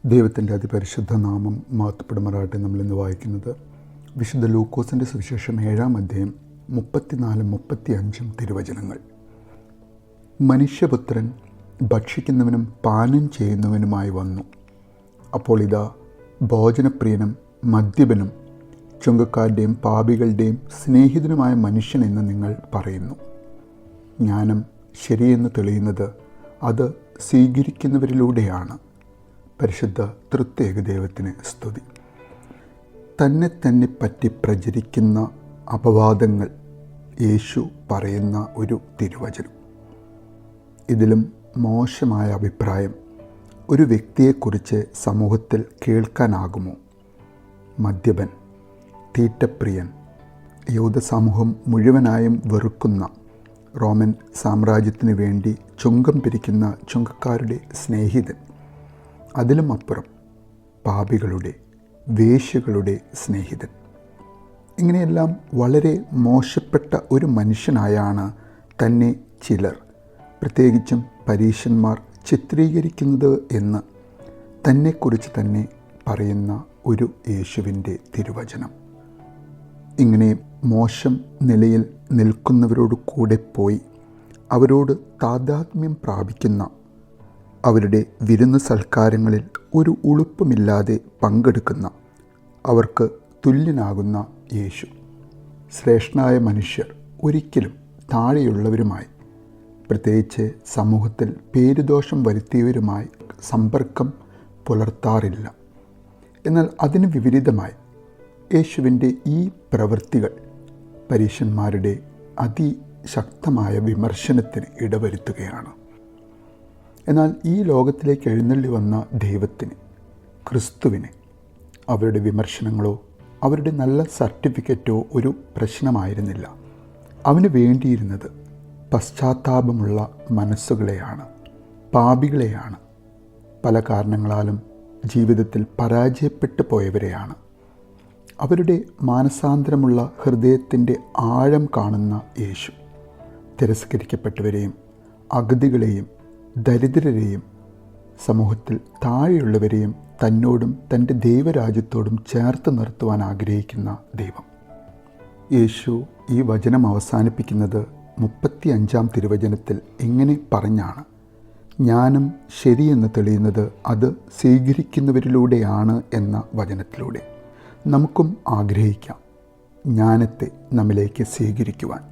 ദൈവത്തിൻ്റെ അതിപരിശുദ്ധ നാമം മഹത്വപ്പെടുമാറാകട്ടെ. നമ്മളിന്ന് വായിക്കുന്നത് വിശുദ്ധ ലൂക്കോസിൻ്റെ സുവിശേഷം 7-ാം അധ്യായം 34-35 തിരുവചനങ്ങൾ. മനുഷ്യപുത്രൻ ഭക്ഷിക്കുന്നവനും പാനം ചെയ്യുന്നവനുമായി വന്നു. അപ്പോൾ ഇതാ ഭോജനപ്രിയനും മദ്യപനും ചുങ്കക്കാരുടെയും പാപികളുടെയും സ്നേഹിതനുമായ മനുഷ്യനെന്ന് നിങ്ങൾ പറയുന്നു. ജ്ഞാനം ശരിയെന്ന് തെളിയുന്നത് അത് സ്വീകരിക്കുന്നവരിലൂടെയാണ്. പരിശുദ്ധ തൃത്യേക ദൈവത്തിന് സ്തുതി. തന്നെ പറ്റി പ്രചരിക്കുന്ന അപവാദങ്ങൾ യേശു പറയുന്ന ഒരു തിരുവചനം. ഇതിലും മോശമായ അഭിപ്രായം ഒരു വ്യക്തിയെക്കുറിച്ച് സമൂഹത്തിൽ കേൾക്കാനാകുമോ? മദ്യപൻ, തീറ്റപ്രിയൻ, യഹൂദ സമൂഹം മുഴുവനായും വെറുക്കുന്ന, റോമൻ സാമ്രാജ്യത്തിനു വേണ്ടി ചുങ്കം പിരിക്കുന്ന ചുങ്കക്കാരുടെ സ്നേഹിതൻ, അതിലും അപ്പുറം പാപികളുടെ, വേശ്യകളുടെ സ്നേഹിതൻ. ഇങ്ങനെയെല്ലാം വളരെ മോശപ്പെട്ട ഒരു മനുഷ്യനായാണ് തന്നെ ചിലർ, പ്രത്യേകിച്ചും പരീശന്മാർ ചിത്രീകരിക്കുന്നത് എന്ന് തന്നെക്കുറിച്ച് തന്നെ പറയുന്ന ഒരു യേശുവിൻ്റെ തിരുവചനം. ഇങ്ങനെ മോശം നിലയിൽ നിൽക്കുന്നവരോട് കൂടെ പോയി അവരോട് താദാത്മ്യം പ്രാപിക്കുന്ന, അവരുടെ വിരുന്ന് സൽക്കാരങ്ങളിൽ ഒരു ഉളുപ്പുമില്ലാതെ പങ്കെടുക്കുന്ന, അവർക്ക് തുല്യനാകുന്ന യേശു, ശ്രേഷ്ഠനായ മനുഷ്യർ ഒരിക്കലും താഴെയുള്ളവരുമായി, പ്രത്യേകിച്ച് സമൂഹത്തിൽ പേരുദോഷം വരുത്തിയവരുമായി സമ്പർക്കം പുലർത്താറില്ല. എന്നാൽ അതിന് വിപരീതമായി യേശുവിൻ്റെ ഈ പ്രവൃത്തികൾ പരീശന്മാരുടെ അതിശക്തമായ വിമർശനത്തിന് ഇടവരുത്തുകയാണ്. എന്നാൽ ഈ ലോകത്തിലേക്ക് എഴുന്നള്ളി വന്ന ദൈവത്തിന്, ക്രിസ്തുവിന്, അവരുടെ വിമർശനങ്ങളോ അവരുടെ നല്ല സർട്ടിഫിക്കറ്റോ ഒരു പ്രശ്നമായിരുന്നില്ല. അവന് വേണ്ടിയിരുന്നത് പശ്ചാത്താപമുള്ള മനസ്സുകളെയാണ്, പാപികളെയാണ്, പല കാരണങ്ങളാലും ജീവിതത്തിൽ പരാജയപ്പെട്ടു പോയവരെയാണ്. അവരുടെ മാനസാന്തരമുള്ള ഹൃദയത്തിൻ്റെ ആഴം കാണുന്ന യേശു തിരസ്കരിക്കപ്പെട്ടവരെയും അഗതികളെയും ദരിദ്രരെയും സമൂഹത്തിൽ താഴെയുള്ളവരെയും തന്നോടും തൻ്റെ ദൈവരാജ്യത്തോടും ചേർത്ത് നിർത്തുവാൻ ആഗ്രഹിക്കുന്ന ദൈവം. യേശു ഈ വചനം അവസാനിപ്പിക്കുന്നത് 35-ാം തിരുവചനത്തിൽ ഇങ്ങനെ പറഞ്ഞാണ്: ജ്ഞാനം ശരിയെന്ന് തെളിയുന്നത് അത് സ്വീകരിക്കുന്നവരിലൂടെയാണ് എന്ന വചനത്തിലൂടെ. നമുക്കും ആഗ്രഹിക്കാം ജ്ഞാനത്തെ നമ്മിലേക്ക് സ്വീകരിക്കുവാൻ.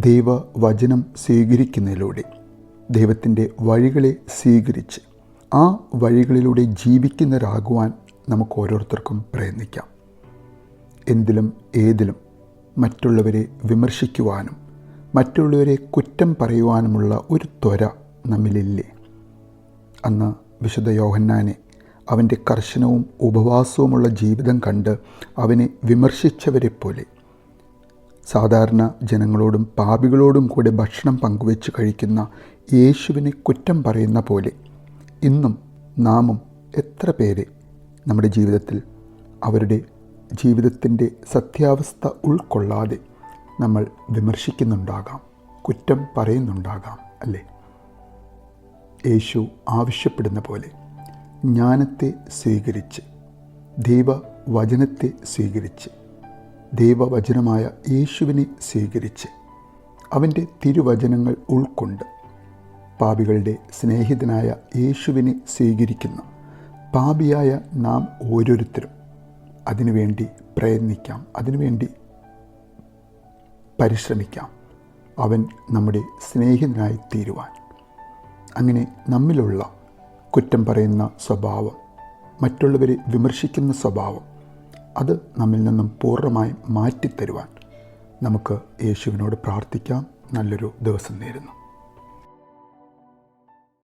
ദൈവവചനം സ്വീകരിക്കുന്നതിലൂടെ, ദൈവത്തിൻ്റെ വഴികളെ സ്വീകരിച്ച് ആ വഴികളിലൂടെ ജീവിക്കുന്നവരാകുവാൻ നമുക്ക് ഓരോരുത്തർക്കും പ്രയത്നിക്കാം. എന്തിലും ഏതിലും മറ്റുള്ളവരെ വിമർശിക്കുവാനും മറ്റുള്ളവരെ കുറ്റം പറയുവാനുമുള്ള ഒരു ത്വര നമ്മിലില്ലേ? അന്ന് വിശുദ്ധ യോഹന്നാനെ അവൻ്റെ കർശനവും ഉപവാസവുമുള്ള ജീവിതം കണ്ട് അവനെ വിമർശിച്ചവരെപ്പോലെ, സാധാരണ ജനങ്ങളോടും പാപികളോടും കൂടെ ഭക്ഷണം പങ്കുവെച്ച് കഴിക്കുന്ന യേശുവിനെ കുറ്റം പറയുന്ന പോലെ ഇന്നും നാമും എത്ര പേരെ നമ്മുടെ ജീവിതത്തിൽ അവരുടെ ജീവിതത്തിൻ്റെ സത്യാവസ്ഥ ഉൾക്കൊള്ളാതെ നമ്മൾ വിമർശിക്കുന്നുണ്ടാകാം, കുറ്റം പറയുന്നുണ്ടാകാം, അല്ലേ? യേശു ആവശ്യപ്പെടുന്ന പോലെ ജ്ഞാനത്തെ സ്വീകരിച്ച്, ദൈവവചനത്തെ സ്വീകരിച്ച്, ദൈവവചനമായ യേശുവിനെ സ്വീകരിച്ച്, അവൻ്റെ തിരുവചനങ്ങൾ ഉൾക്കൊണ്ട് പാപികളുടെ സ്നേഹിതനായ യേശുവിനെ സ്വീകരിക്കുന്ന പാപിയായ നാം ഓരോരുത്തരും അതിനുവേണ്ടി പ്രയത്നിക്കാം, അതിനുവേണ്ടി പരിശ്രമിക്കാം. അവൻ നമ്മുടെ സ്നേഹിതനായി തീരുവാൻ. അങ്ങനെ നമ്മിലുള്ള കുറ്റം പറയുന്ന സ്വഭാവം, മറ്റുള്ളവരെ വിമർശിക്കുന്ന സ്വഭാവം, അത് നമ്മിൽ നിന്നും പൂർണ്ണമായും മാറ്റിത്തരുവാൻ നമുക്ക് യേശുവിനോട് പ്രാർത്ഥിക്കാം. നല്ലൊരു ദിവസം നേരുന്നു.